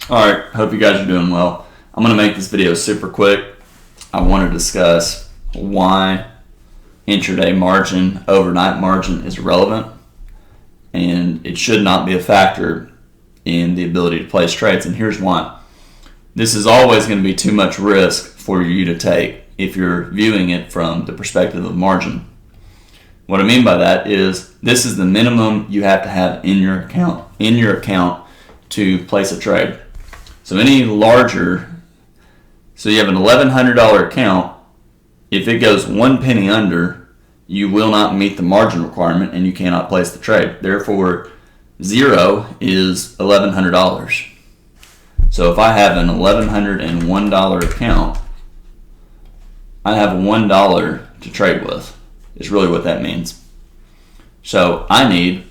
Alright, hope you guys are doing well. I'm going to make this video super quick. I want to discuss why intraday margin, overnight margin is relevant, and it should not be a factor in the ability to place trades, and here's why. This is always going to be too much risk for you to take if you're viewing it from the perspective of margin. What I mean by that is this is the minimum you have to have in your account to place a trade. So any larger, so you have an $1,100 account, if it goes 1 penny under, you will not meet the margin requirement and you cannot place the trade. Therefore, zero is $1,100. So if I have an $1,101 account, I have $1 to trade with, is really what that means. So I need,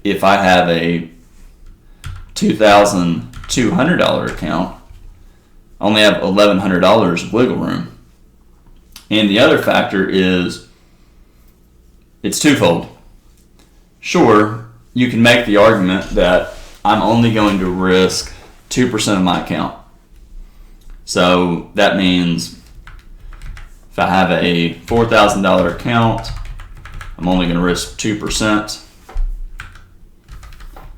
if I have a $2,200 account, I only have $1,100 of wiggle room. And the other factor is, it's twofold. Sure, you can make the argument that I'm only going to risk 2% of my account. So that means if I have a $4,000 account, I'm only going to risk 2%.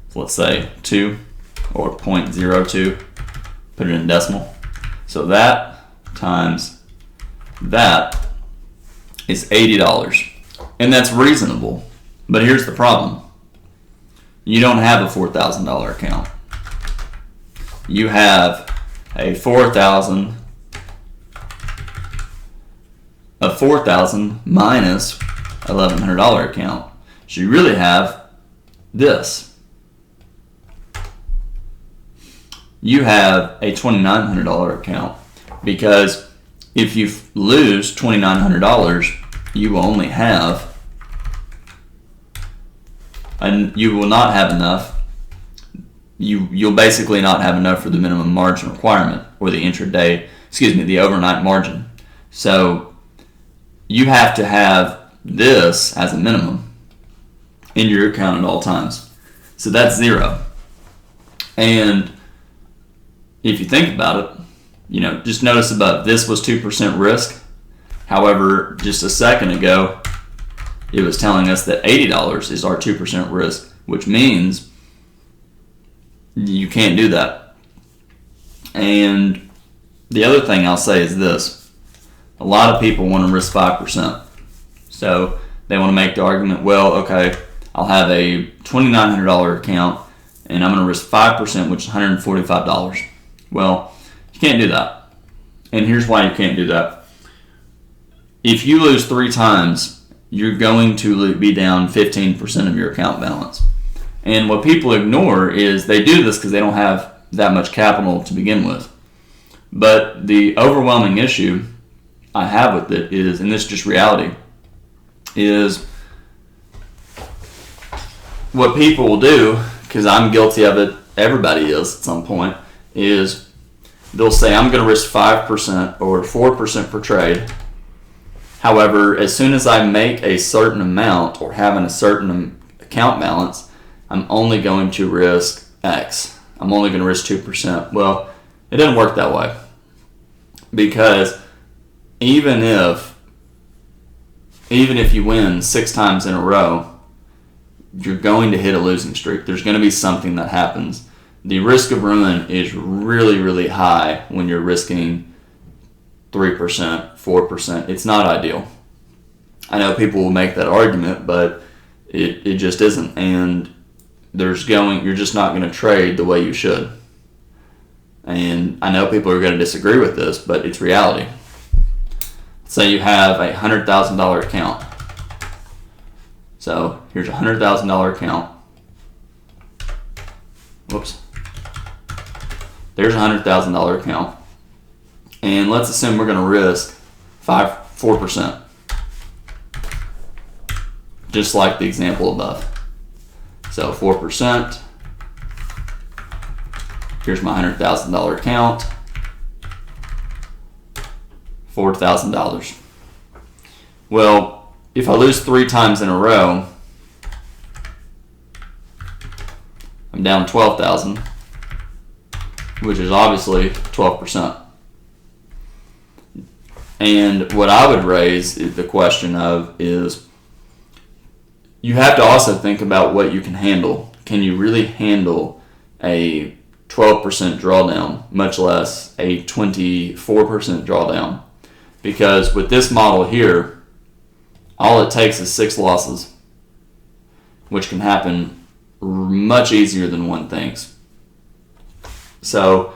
So let's say 2 or 0.02, put it in decimal. So that times that is $80. And that's reasonable. But here's the problem. You don't have a $4,000 account. You have a $4,000 minus $1,100 account. So you really have this. You have a $2,900 account, because if you lose $2,900, you will only have, and you will not have enough. You'll basically not have enough for the minimum margin requirement, or the overnight margin. So you have to have this as a minimum in your account at all times. So that's zero. And if you think about it, just notice above, this was 2% risk. However, just a second ago, it was telling us that $80 is our 2% risk, which means you can't do that. And the other thing I'll say is this. A lot of people want to risk 5%. So they want to make the argument, well, okay, I'll have a $2,900 account and I'm going to risk 5%, which is $145. Well, you can't do that. And here's why you can't do that. If you lose 3 times, you're going to be down 15% of your account balance. And what people ignore is they do this because they don't have that much capital to begin with. But the overwhelming issue I have with it is, and this is just reality, is what people will do, because I'm guilty of it, everybody is at some point, is they'll say, I'm going to risk 5% or 4% per trade. However, as soon as I make a certain amount or having a certain account balance, I'm only going to risk X. I'm only going to risk 2%. Well, it doesn't work that way. Because even if you win 6 times in a row, you're going to hit a losing streak. There's going to be something that happens. The risk of ruin is really, really high when you're risking 3%, 4%. It's not ideal. I know people will make that argument, but it just isn't. And you're just not going to trade the way you should. And I know people are going to disagree with this, but it's reality. Say you have a $100,000 account. So here's a $100,000 account. Whoops. There's a $100,000 account. And let's assume we're going to risk 4%. Just like the example above. So 4%. Here's my $100,000 account. $4,000. Well, if I lose 3 times in a row, I'm down $12,000. which is obviously 12%. And what I would raise the question of is, you have to also think about what you can handle. Can you really handle a 12% drawdown, much less a 24% drawdown? Because with this model here, all it takes is 6 losses, which can happen much easier than one thinks. So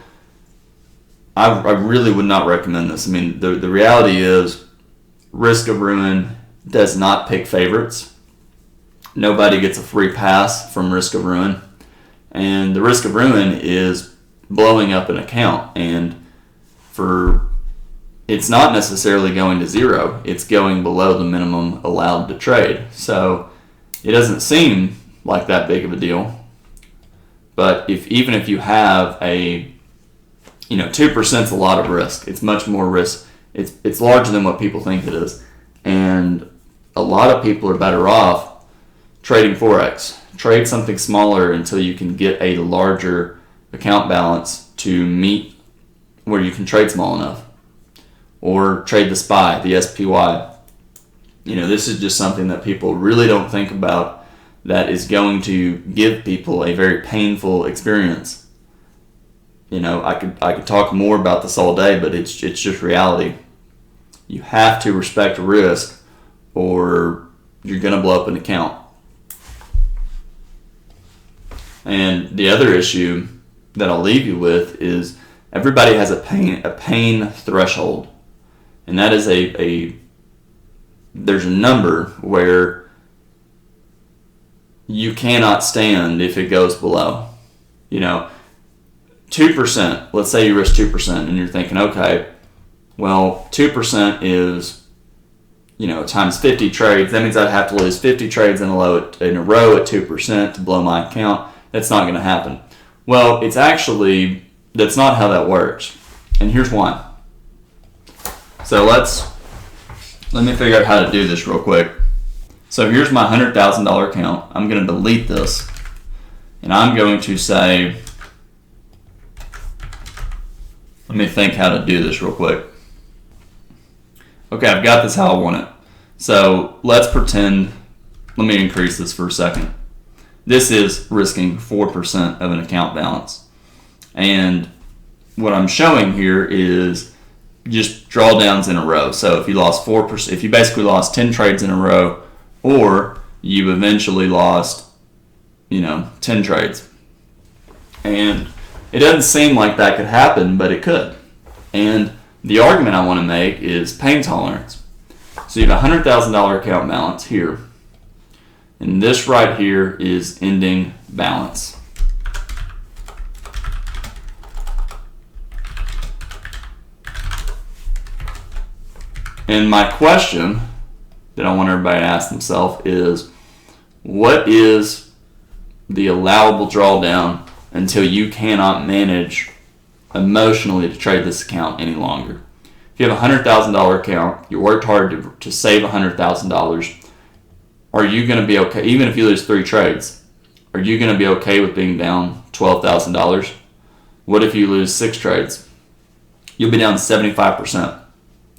I really would not recommend this. I mean, the reality is Risk of Ruin does not pick favorites. Nobody gets a free pass from Risk of Ruin. And the Risk of Ruin is blowing up an account. And it's not necessarily going to zero. It's going below the minimum allowed to trade. So it doesn't seem like that big of a deal. But even if you have 2% is a lot of risk. It's much more risk. It's larger than what people think it is. And a lot of people are better off trading Forex. Trade something smaller until you can get a larger account balance to meet where you can trade small enough. Or trade the SPY, the SPY. This is just something that people really don't think about, that is going to give people a very painful experience. I could talk more about this all day, but it's just reality. You have to respect risk, or you're going to blow up an account. And the other issue that I'll leave you with is everybody has a pain threshold, and that is there's a number where you cannot stand if it goes below. 2%, let's say you risk 2%, and you're thinking, okay, well, 2% is, times 50 trades. That means I'd have to lose 50 trades in a row at 2% to blow my account. That's not going to happen. Well, that's not how that works. And here's why. So let me figure out how to do this real quick. So here's my $100,000 account. I'm going to delete this, and I'm going to say, let me think how to do this real quick. Okay, I've got this how I want it. So let's pretend, let me increase this for a second. This is risking 4% of an account balance. And what I'm showing here is just drawdowns in a row. So if you lost 4%, if you basically lost 10 trades in a row, or you eventually lost, 10 trades. And it doesn't seem like that could happen, but it could. And the argument I want to make is pain tolerance. So you have a $100,000 account balance here. And this right here is ending balance. And my question that I want everybody to ask themselves is, what is the allowable drawdown until you cannot manage emotionally to trade this account any longer? If you have a $100,000 account, you worked hard to save $100,000, are you going to be okay, even if you lose 3 trades, are you going to be okay with being down $12,000? What if you lose 6 trades? You'll be down 75%.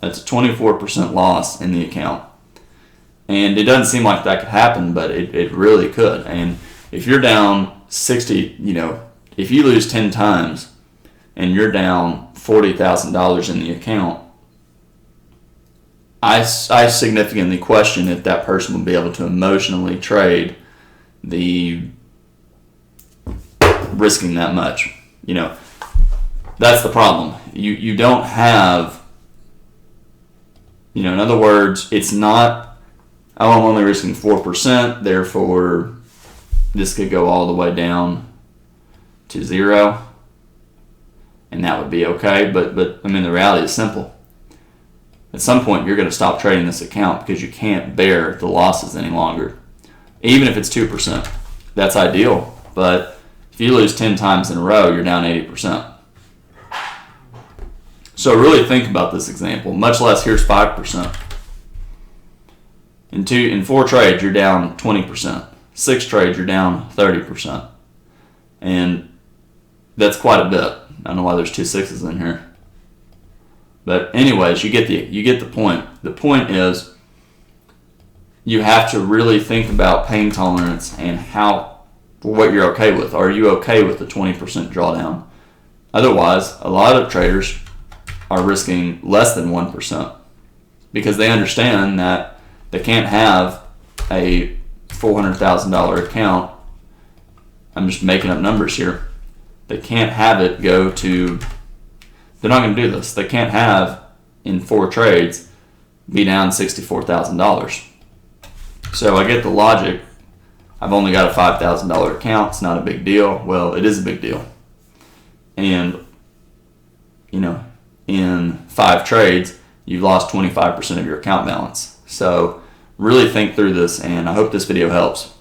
That's a 24% loss in the account. And it doesn't seem like that could happen, but it really could. And if you're down 60, if you lose 10 times and you're down $40,000 in the account, I significantly question if that person will be able to emotionally trade the risking that much. That's the problem. You don't have, in other words, it's not, oh, I'm only risking 4%, therefore this could go all the way down to 0, and that would be okay. But the reality is simple. At some point, you're going to stop trading this account because you can't bear the losses any longer. Even if it's 2%, that's ideal. But if you lose 10 times in a row, you're down 80%. So really think about this example. Much less, here's 5%. In 4 trades, you're down 20%. 6 trades, you're down 30%. And that's quite a bit. I don't know why there's 2 6s in here. But anyways, you get the point. The point is you have to really think about pain tolerance and what you're okay with. Are you okay with the 20% drawdown? Otherwise, a lot of traders are risking less than 1% because they understand that they can't have a $400,000 account. I'm just making up numbers here. They can't have it go to, they're not going to do this. They can't have in 4 trades be down $64,000. So I get the logic. I've only got a $5,000 account. It's not a big deal. Well, it is a big deal. And, in 5 trades, you've lost 25% of your account balance. So really think through this, and I hope this video helps.